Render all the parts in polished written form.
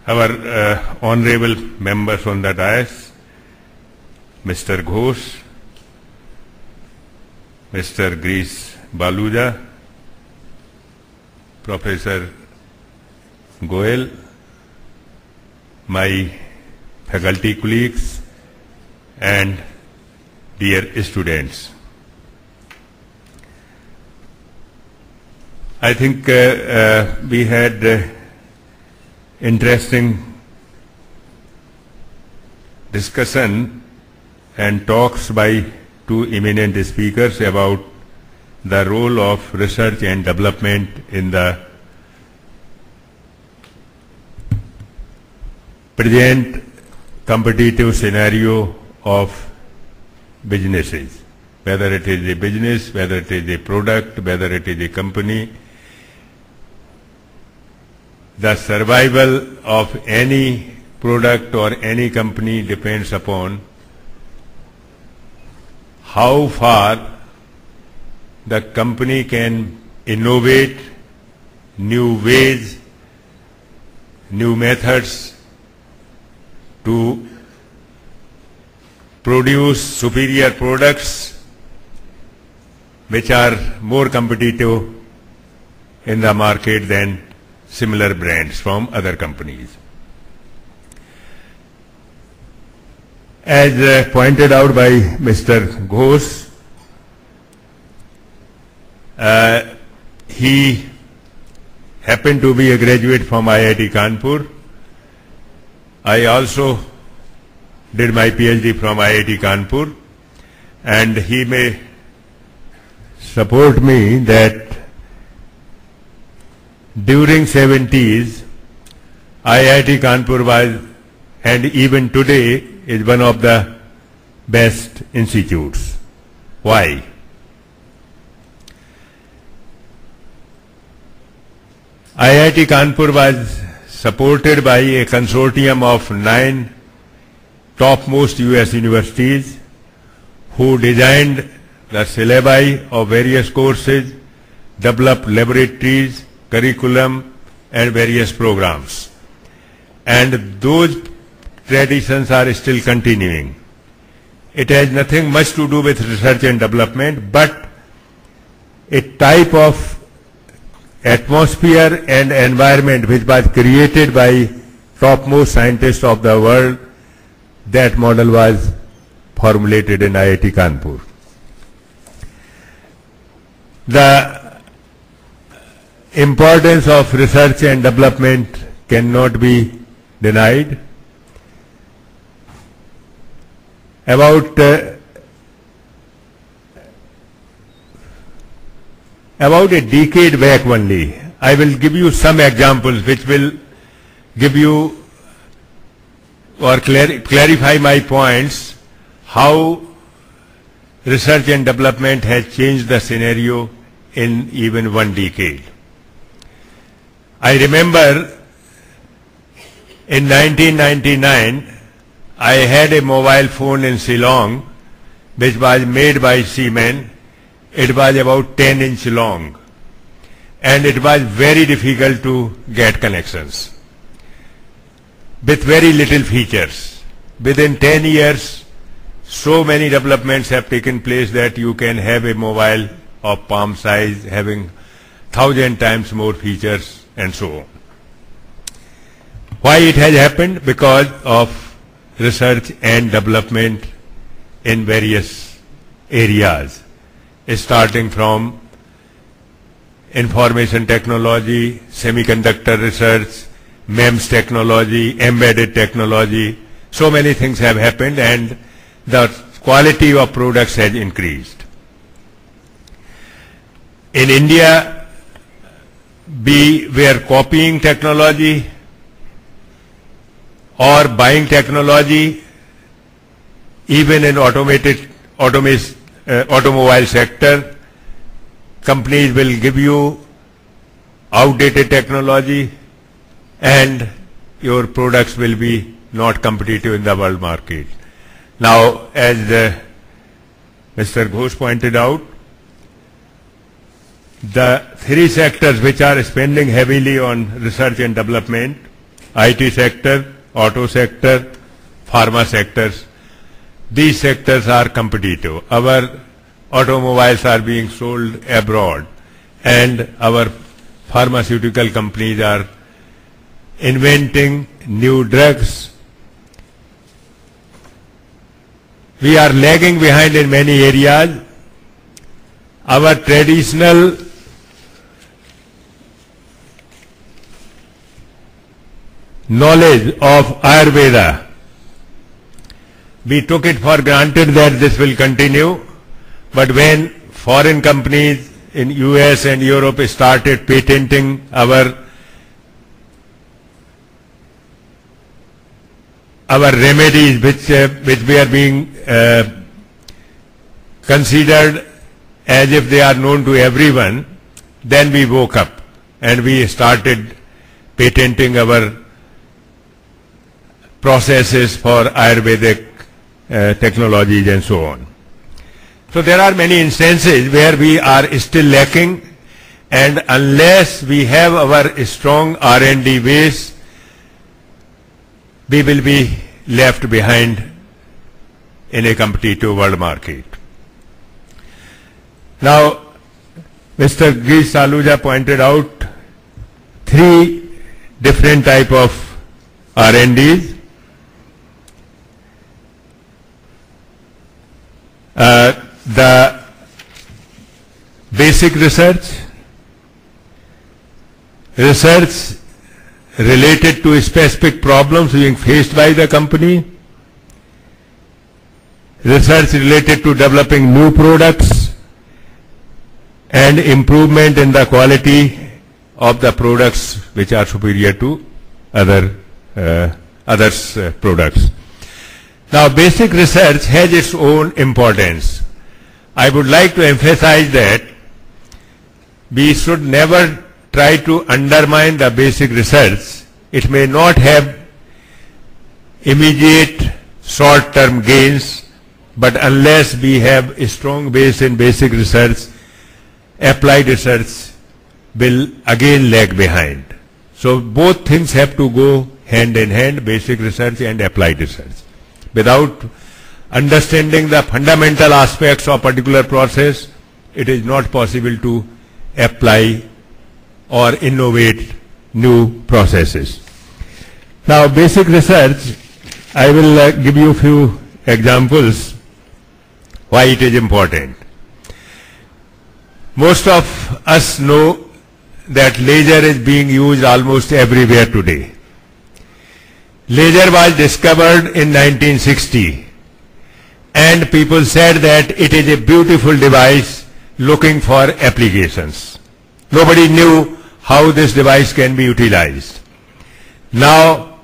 Our honorable members on the dais, Mr. Ghosh, Mr. Girish Baluja, Professor Goel, my faculty colleagues, and dear students. I think we had interesting discussion and talks by two eminent speakers about the role of research and development in the present competitive scenario of businesses, whether it is a business, whether it is a product, whether it is a company. The survival of any product or any company depends upon how far the company can innovate new ways, new methods to produce superior products which are more competitive in the market than similar brands from other companies. As pointed out by Mr. Ghosh, he happened to be a graduate from IIT Kanpur. I also did my PhD from IIT Kanpur, and he may support me that during 70s, IIT Kanpur was, and even today, is one of the best institutes. Why? IIT Kanpur was supported by a consortium of 9 topmost US universities who designed the syllabi of various courses, developed laboratories, curriculum, and various programs. And those traditions are still continuing. It has nothing much to do with research and development, but a type of atmosphere and environment which was created by topmost scientists of the world. That model was formulated in IIT Kanpur. The importance of research and development cannot be denied. About a decade back only, I will give you some examples which will give you or clarify my points, how research and development has changed the scenario in even one decade. I remember in 1999, I had a mobile phone in Shillong which was made by Siemens. It was about 10 inch long, and it was very difficult to get connections with very little features. Within 10 years, so many developments have taken place that you can have a mobile of palm size having 1,000 times more features and so on. Why it has happened? Because of research and development in various areas, starting from information technology, semiconductor research, MEMS technology, embedded technology. So many things have happened, and the quality of products has increased. In India, we were copying technology or buying technology, even in automobile sector. Companies will give you outdated technology and your products will be not competitive in the world market. Now, as Mr. Ghosh pointed out, the three sectors which are spending heavily on research and development IT sector, auto sector, pharma sectors. These sectors are competitive. Our automobiles are being sold abroad, and our pharmaceutical companies are inventing new drugs. We are lagging behind in many areas. Our traditional knowledge of Ayurveda, we took it for granted that this will continue, but when foreign companies in US and Europe started patenting our remedies which were being considered as if they are known to everyone, then we woke up and we started patenting our processes for Ayurvedic technologies and so on. So there are many instances where we are still lacking, and unless we have our strong R&D base, we will be left behind in a competitive world market. Now, Mr. Girish Saluja pointed out 3 different type of R&Ds. The basic research related to specific problems being faced by the company, research related to developing new products, and improvement in the quality of the products which are superior to others' products. Now, basic research has its own importance. I would like to emphasize that we should never try to undermine the basic research. It may not have immediate short-term gains, but unless we have a strong base in basic research, applied research will again lag behind. So both things have to go hand in hand, basic research and applied research. Without understanding the fundamental aspects of particular process, it is not possible to apply or innovate new processes. Now, basic research, I will give you a few examples why it is important. Most of us know that laser is being used almost everywhere today. Laser was discovered in 1960, and people said that it is a beautiful device looking for applications. Nobody knew how this device can be utilized. Now,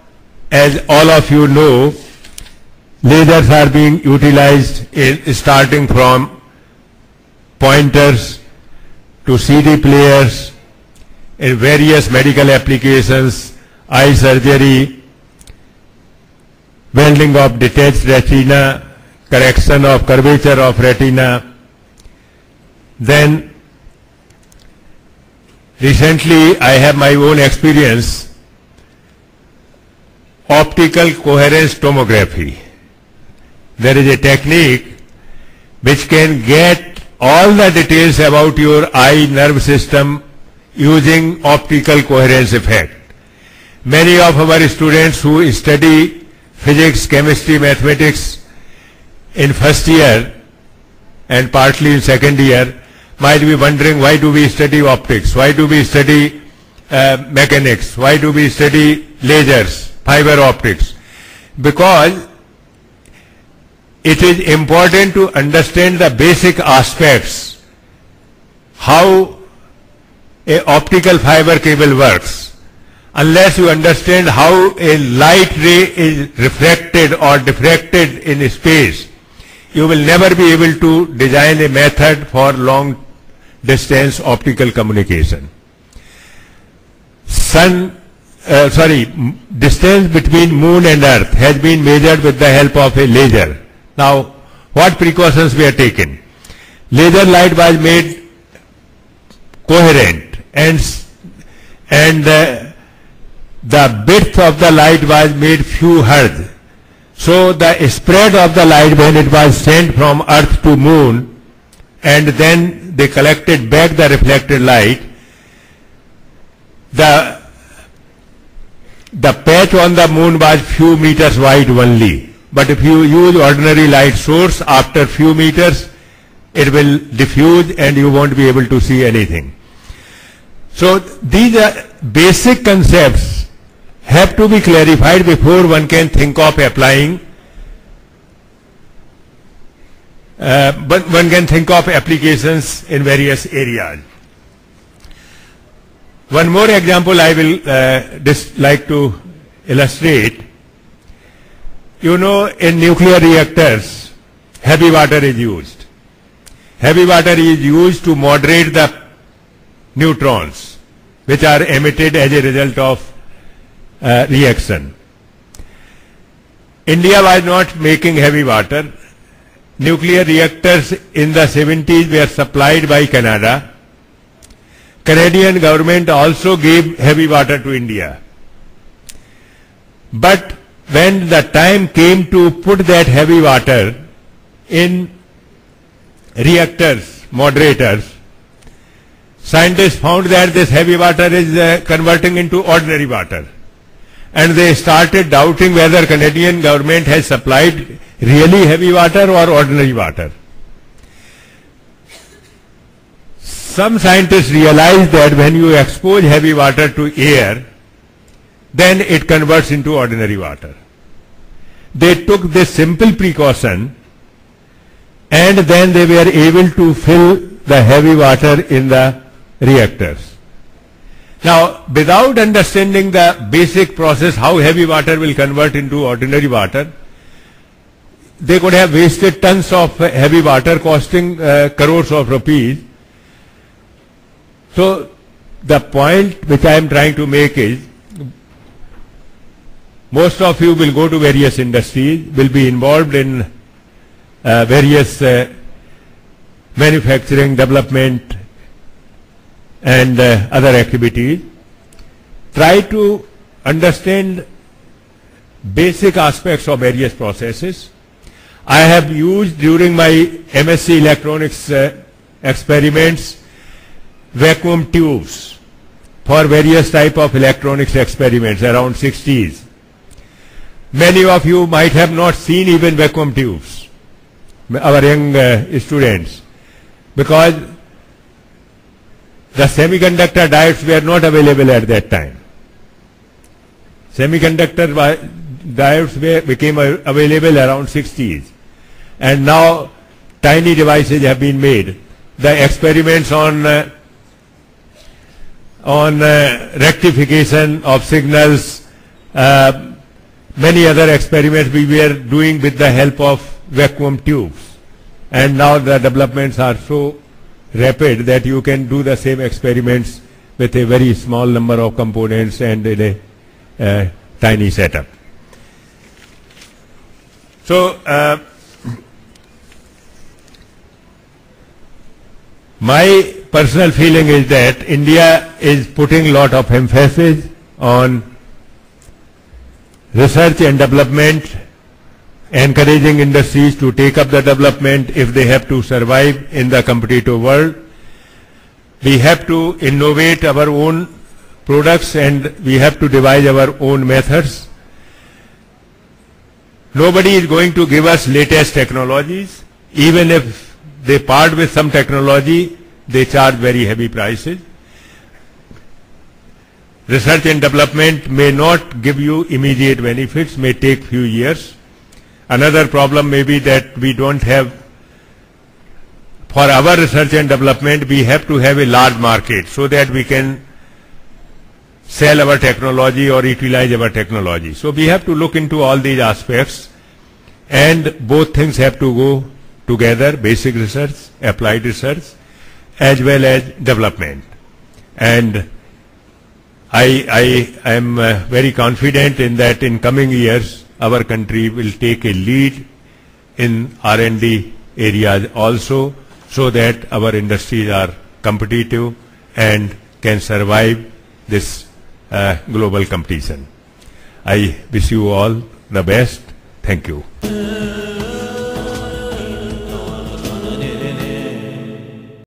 as all of you know, lasers are being utilized starting from pointers to CD players in various medical applications, eye surgery, welding of detached retina, correction of curvature of retina. Then recently I have my own experience, optical coherence tomography. There is a technique which can get all the details about your eye nerve system using optical coherence effect. Many of our students who study physics, chemistry, mathematics in first year and partly in second year might be wondering, why do we study optics? Why do we study mechanics? Why do we study lasers, fiber optics? Because it is important to understand the basic aspects, how a optical fiber cable works. Unless you understand how a light ray is refracted or diffracted in space, you will never be able to design a method for long distance optical communication. Distance between moon and earth has been measured with the help of a laser. Now, what precautions were taken? Laser light was made the width of the light was made few hertz. So the spread of the light when it was sent from Earth to Moon, and then they collected back the reflected light, the patch on the Moon was few meters wide only. But if you use ordinary light source, after few meters, it will diffuse and you won't be able to see anything. So these are basic concepts have to be clarified before one can think of applying, but one can think of applications in various areas. One more example I will just like to illustrate. You know, in nuclear reactors, heavy water is used. Heavy water is used to moderate the neutrons which are emitted as a result of reaction. India was not making heavy water. Nuclear reactors in the 70s were supplied by Canada. Canadian government also gave heavy water to India. But when the time came to put that heavy water in reactors, moderators, scientists found that this heavy water is converting into ordinary water. And they started doubting whether Canadian government has supplied really heavy water or ordinary water. Some scientists realized that when you expose heavy water to air, then it converts into ordinary water. They took this simple precaution and then they were able to fill the heavy water in the reactors. Now, without understanding the basic process how heavy water will convert into ordinary water, they could have wasted tons of heavy water costing crores of rupees. So the point which I am trying to make is, most of you will go to various industries, will be involved in various manufacturing, development and other activities. Try to understand basic aspects of various processes. I have used during my MSc electronics experiments vacuum tubes for various type of electronics experiments, around 60s. Many of you might have not seen even vacuum tubes, our young students, because the semiconductor diodes were not available at that time. Semiconductor diodes became available around 60s, and now tiny devices have been made. The experiments on rectification of signals, many other experiments we were doing with the help of vacuum tubes, and now the developments are so rapid that you can do the same experiments with a very small number of components and in a tiny setup. So my personal feeling is that India is putting a lot of emphasis on research and development, encouraging industries to take up the development if they have to survive in the competitive world. We have to innovate our own products and we have to devise our own methods. Nobody is going to give us latest technologies. Even if they part with some technology, they charge very heavy prices. Research and development may not give you immediate benefits, may take few years. Another problem may be that we don't have, for our research and development, we have to have a large market so that we can sell our technology or utilize our technology. So we have to look into all these aspects, and both things have to go together, basic research, applied research, as well as development. And I am very confident in that in coming years our country will take a lead in R&D areas also, so that our industries are competitive and can survive this global competition. I wish you all the best. Thank you.